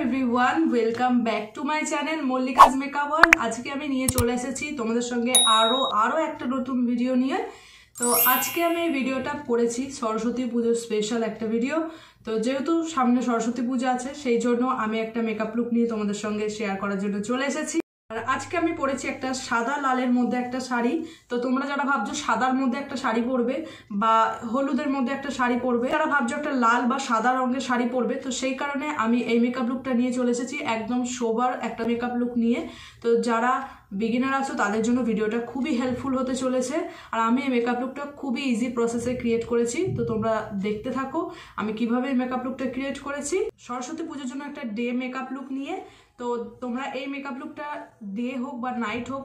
Everyone, welcome back to my channel Mallika's makeup world. আজকে আমি নিয়ে চলে এসেছি তোমাদের সঙ্গে আরো একটা নতুন ভিডিও নিয়ে। তো আজকে আমি এই ভিডিওটা করেছি সরস্বতী পুজোর স্পেশাল একটা ভিডিও। তো যেহেতু সামনে সরস্বতী পূজা আছে, সেই জন্য আমি একটা মেকআপ লুক নিয়ে তোমাদের সঙ্গে শেয়ার করার জন্য চলে এসেছি। আর আজকে আমি পরেছি একটা সাদা লালের মধ্যে একটা শাড়ি। তো তোমরা যারা ভাবছো সাদার মধ্যে একটা শাড়ি পরবে বা হলুদের মধ্যে একটা শাড়ি পরবে, যারা ভাবছো একটা লাল বা সাদা রঙের শাড়ি পরবে, তো সেই কারণে আমি এই মেকআপ লুকটা নিয়ে চলে এসেছি, একদম সোবার একটা মেকআপ লুক নিয়ে। তো যারা বিগিনার আছো তাদের জন্য ভিডিওটা খুবই হেল্পফুল হতে চলেছে। আর আমি এই মেকআপ লুকটা খুবই ইজি প্রসেসে ক্রিয়েট করেছি। তো তোমরা দেখতে থাকো আমি কিভাবে এই মেকআপ লুকটা ক্রিয়েট করেছি। সরস্বতী পুজোর জন্য একটা ডে মেকআপ লুক নিয়ে। তো তোমরা এই মেকআপ লুকটা ডে হোক বা নাইট হোক,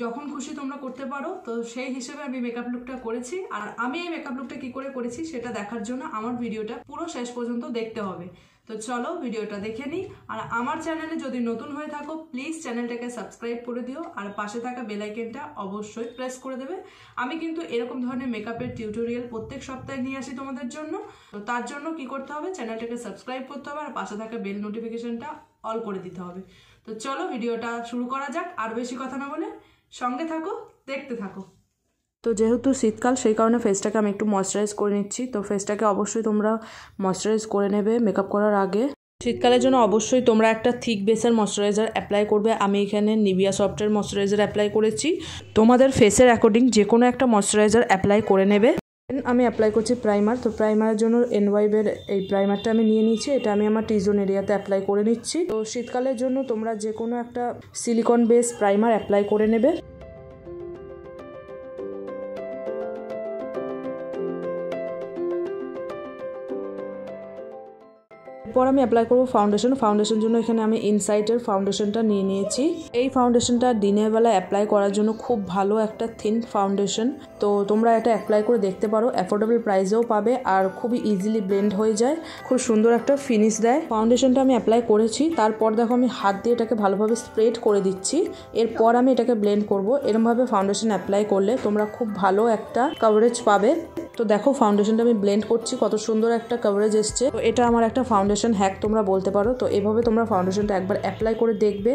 যখন খুশি তোমরা করতে পারো। তো সেই হিসেবে আমি মেকআপ লুকটা করেছি। আর আমি এই মেকআপ লুকটা কি করে করেছি সেটা দেখার জন্য আমার ভিডিওটা পুরো শেষ পর্যন্ত দেখতে হবে। তো চলো ভিডিওটা দেখে নিই। আর আমার চ্যানেলে যদি নতুন হয়ে থাকো প্লিজ চ্যানেলটাকে সাবস্ক্রাইব করে দিও, আর পাশে থাকা বেল আইকনটা অবশ্যই প্রেস করে দেবে। আমি কিন্তু এরকম ধরনের মেকআপের টিউটোরিয়াল প্রত্যেক সপ্তাহে নিয়ে আসি তোমাদের জন্য। তো তার জন্য কি করতে হবে, চ্যানেলটাকে সাবস্ক্রাইব করতে হবে আর পাশে থাকা বেল নোটিফিকেশনটা অল করে দিতে হবে। তো চলো ভিডিওটা শুরু করা যাক। আর বেশি কথা না বলে সঙ্গে থাকো, দেখতে থাকো। তো যেহেতু শীতকাল, সেই কারণে ফেসটাকে আমি একটু ময়শ্চারাইজ করে নিচ্ছি। তো ফেসটাকে অবশ্যই তোমরা ময়শ্চারাইজ করে নেবে মেকআপ করার আগে। শীতকালের জন্য অবশ্যই তোমরা একটা থিক বেসের ময়শ্চারাইজার অ্যাপ্লাই করবে। আমি এখানে নিভিয়া সফটের ময়শ্চারাইজার অ্যাপ্লাই করেছি। তোমাদের ফেসের অ্যাকর্ডিং যে কোনো একটা ময়শ্চারাইজার অ্যাপ্লাই করে নেবে। আমি অ্যাপ্লাই করছি প্রাইমার। তো প্রাইমারের জন্য এনওয়াইবের এই প্রাইমারটা আমি নিয়ে নিচ্ছি। এটা আমি আমার টি জোন এরিয়াতে অ্যাপ্লাই করে নিচ্ছি। তো শীতকালের জন্য তোমরা যে কোনো একটা সিলিকন বেস প্রাইমার অ্যাপ্লাই করে নেবে। এরপর আমি অ্যাপ্লাই করবো ফাউন্ডেশন। ফাউন্ডেশন জন্য এখানে আমি ইনসাইটের ফাউন্ডেশনটা নিয়ে নিয়েছি। এই ফাউন্ডেশনটা দিনের বেলা অ্যাপ্লাই করার জন্য খুব ভালো একটা থিন ফাউন্ডেশন। তো তোমরা এটা অ্যাপ্লাই করে দেখতে পারো, অ্যাফোর্ডেবল প্রাইসেও পাবে আর খুবই ইজিলি ব্লেন্ড হয়ে যায়, খুব সুন্দর একটা ফিনিশ দেয়। ফাউন্ডেশনটা আমি অ্যাপ্লাই করেছি। তারপর দেখো আমি হাত দিয়ে এটাকে ভালোভাবে স্প্রেড করে দিচ্ছি। এরপর আমি এটাকে ব্লেন্ড করব। এরকমভাবে ফাউন্ডেশন অ্যাপ্লাই করলে তোমরা খুব ভালো একটা কভারেজ পাবে। তো দেখো ফাউন্ডেশনটা আমি ব্লেন্ড করছি, কত সুন্দর একটা কভারেজ এসছে। তো এটা আমার একটা ফাউন্ডেশন হ্যাক তোমরা বলতে পারো। তো এভাবে তোমরা ফাউন্ডেশনটা একবার অ্যাপ্লাই করে দেখবে।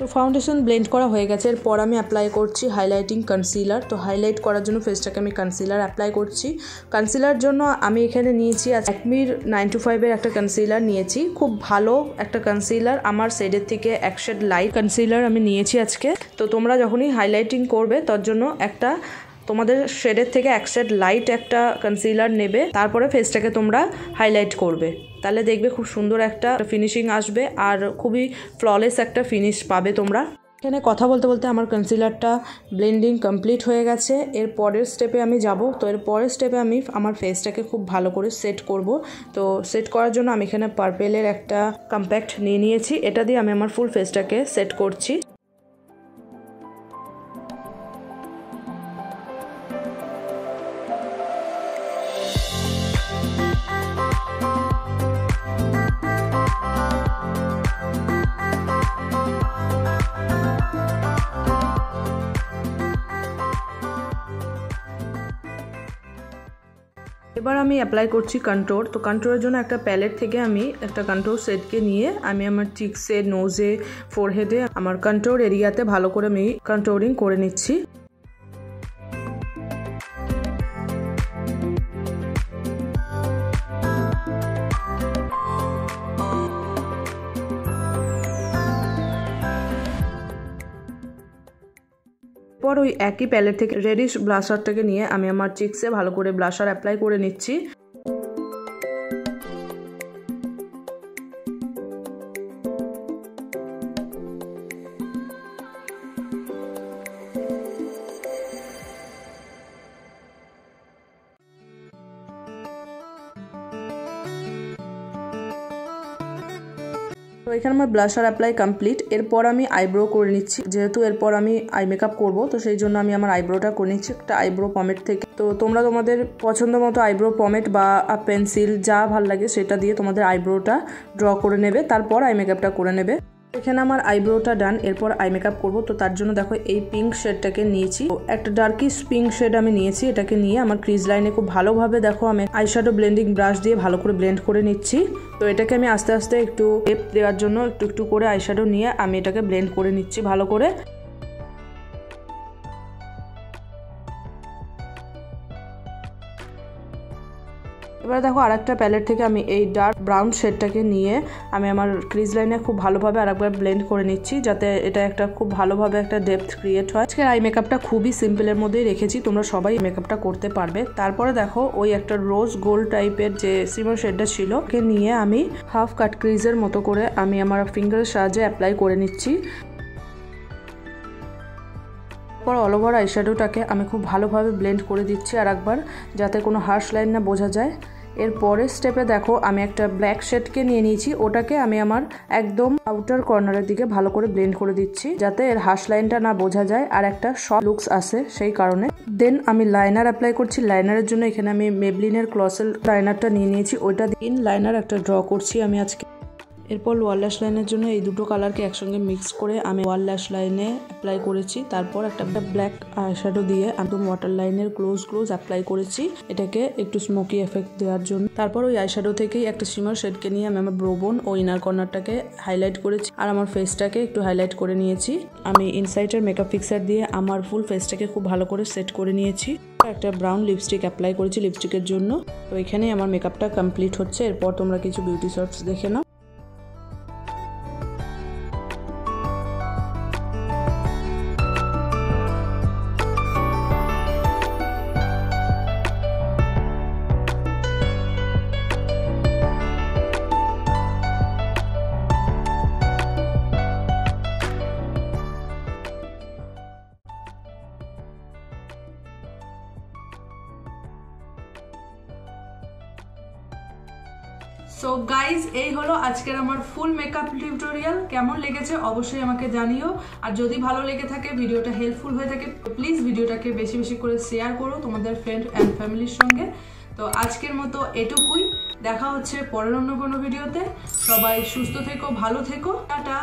তো ফাউন্ডেশন ব্লেন্ড করা হয়ে গেছে। এরপর আমি অ্যাপ্লাই করছি হাইলাইটিং কনসিলার। তো হাইলাইট করার জন্য ফেসটাকে আমি কনসিলার অ্যাপ্লাই করছি। কনসিলার জন্য আমি এখানে নিয়েছি ল্যাকমির 925-এর একটা কনসিলার নিয়েছি। খুব ভালো একটা কনসিলার, আমার শেডের থেকে এক শেড লাইট কনসিলার আমি নিয়েছি আজকে। তো তোমরা যখনই হাইলাইটিং করবে তার জন্য একটা তোমাদের শেডের থেকে এক শেড লাইট একটা কনসিলার নেবে, তারপরে ফেসটাকে তোমরা হাইলাইট করবে। তাহলে দেখবে খুব সুন্দর একটা ফিনিশিং আসবে আর খুবই ফ্ললেস একটা ফিনিশ পাবে তোমরা। এখানে কথা বলতে বলতে আমার কনসিলারটা ব্লেন্ডিং কমপ্লিট হয়ে গেছে। এর পরের স্টেপে আমি যাব। তো এর পরের স্টেপে আমি আমার ফেসটাকে খুব ভালো করে সেট করব। তো সেট করার জন্য আমি এখানে পার্পেলের একটা কম্প্যাক্ট নিয়ে নিয়েছি। এটা দিয়ে আমি আমার ফুল ফেসটাকে সেট করছি। এবার আমি অ্যাপ্লাই করছি কন্ট্রোর। তো কন্ট্রোরের জন্য একটা প্যালেট থেকে আমি একটা কন্ট্রোর সেটকে নিয়ে আমি আমার চিকসে, নোজে, ফোরহেডে, আমার কন্ট্রোর এরিয়াতে ভালো করে আমি কন্ট্রোরিং করে নিচ্ছি। পর ওই একই প্যালেট থেকে রেডিশ ব্লাশারটাকে নিয়ে আমি আমার চিকসে ভালো করে ব্লাশার অ্যাপ্লাই করে নিচ্ছি। তো এখানে আমার ব্লাশার অ্যাপ্লাই কমপ্লিট। এরপর আমি আইব্রো করে নিচ্ছি, যেহেতু এরপর আমি আই মেকআপ করবো, তো সেই জন্য আমি আমার আইব্রোটা করে নিচ্ছি একটা আইব্রো পমেট থেকে। তো তোমরা তোমাদের পছন্দ মতো আইব্রো পমেট বা পেন্সিল যা ভাল লাগে সেটা দিয়ে তোমাদের আইব্রোটা ড্র করে নেবে, তারপর আই মেকআপটা করে নেবে। এখানে আমার আইব্রোটা ডান, এরপর আই মেকআপ করবো। তো তার জন্য দেখো এই পিঙ্ক শেডটাকে নিয়েছি, একটা ডার্কিশ পিঙ্ক শেড আমি নিয়েছি। এটাকে নিয়ে আমার ক্রিজ লাইনে খুব ভালোভাবে দেখো আমি আইশ্যাডো ব্লেন্ডিং ব্রাশ দিয়ে ভালো করে ব্লেন্ড করে নিচ্ছি। তো এটাকে আমি আস্তে আস্তে একটু ডেপথ দেওয়ার জন্য একটু একটু করে আইশ্যাডো নিয়ে আমি এটাকে ব্লেন্ড করে নিচ্ছি ভালো করে। এবার দেখো আরেকটা প্যালেট থেকে আমি এই ডার্ক ব্রাউন শেডটাকে নিয়ে আমি আমার ক্রিজ লাইনে খুব ভালোভাবে আরেকবার ব্লেন্ড করে নিচ্ছি, যাতে এটা একটা খুব ভালোভাবে একটা ডেপথ ক্রিয়েট হয়। আজকে আই মেকআপটা খুবই সিম্পলের মধ্যেই রেখেছি, তোমরা সবাই মেকআপটা করতে পারবে। তারপরে দেখো ওই একটা রোজ গোল্ড টাইপের যে সিমার শেডটা ছিল ওকে নিয়ে আমি হাফ কাট ক্রিজের মতো করে আমি আমার ফিঙ্গারের সাহায্যে অ্যাপ্লাই করে নিচ্ছি। তারপর অল ওভার আইশ্যাডোটাকে আমি খুব ভালোভাবে ব্লেন্ড করে দিচ্ছি আর একবার, যাতে কোনো হার্শ লাইন না বোঝা যায়। এর পরের স্টেপে দেখো আমি একটা ব্ল্যাক শেডকে নিয়ে নিয়েছি, ওটাকে আমি আমার একদম আউটার কর্নারের দিকে ভালো করে ব্লেন্ড করে দিচ্ছি, যাতে এর হার্শ লাইনটা না বোঝা যায় আর একটা সফট লুকস আসে সেই কারণে। দেন আমি লাইনার অ্যাপ্লাই করছি। লাইনারের জন্য এখানে আমি মেবলিনের ক্লসেল লাইনারটা নিয়ে নিয়েছি, ওইটা দিয়ে লাইনার একটা ড্র করছি আমি আজকে। এরপর ওয়াল ল্যাশ লাইনের জন্য এই দুটো কালারকে একসঙ্গে মিক্স করে আমি ওয়াল ল্যাশ লাইনে অ্যাপ্লাই করেছি। তারপর একটা ব্ল্যাক আইশ্যাডো দিয়ে একদম ওয়াটার লাইনের ক্লোজ অ্যাপ্লাই করেছি, এটাকে একটু স্মোকি এফেক্ট দেওয়ার জন্য। তারপর ওই আইশ্যাডো থেকেই একটা শিমার শেডকে নিয়ে আমি আমার ব্রোবোন ও ইনার কর্নারটাকে হাইলাইট করেছি আর আমার ফেসটাকে একটু হাইলাইট করে নিয়েছি। আমি ইনসাইটের মেকআপ ফিক্সার দিয়ে আমার ফুল ফেসটাকে খুব ভালো করে সেট করে নিয়েছি। একটা ব্রাউন লিপস্টিক অ্যাপ্লাই করেছি লিপস্টিকের জন্য। তো এখানেই আমার মেকআপটা কমপ্লিট হচ্ছে। এরপর তোমরা কিছু বিউটি শর্টস দেখে নাও। সো গাইজ এই হলো আজকের আমার ফুল মেকআপ টিউটোরিয়াল। কেমন লেগেছে অবশ্যই আমাকে জানিও, আর যদি ভালো লেগে থাকে ভিডিওটা হেল্পফুল হয়ে থাকে প্লিজ ভিডিওটাকে বেশি বেশি করে শেয়ার করো তোমাদের ফ্রেন্ড অ্যান্ড ফ্যামিলির সঙ্গে। তো আজকের মতো এটুকুই, দেখা হচ্ছে পরের অন্য কোনো ভিডিওতে। সবাই সুস্থ থেকো, ভালো থেকো, টাটা।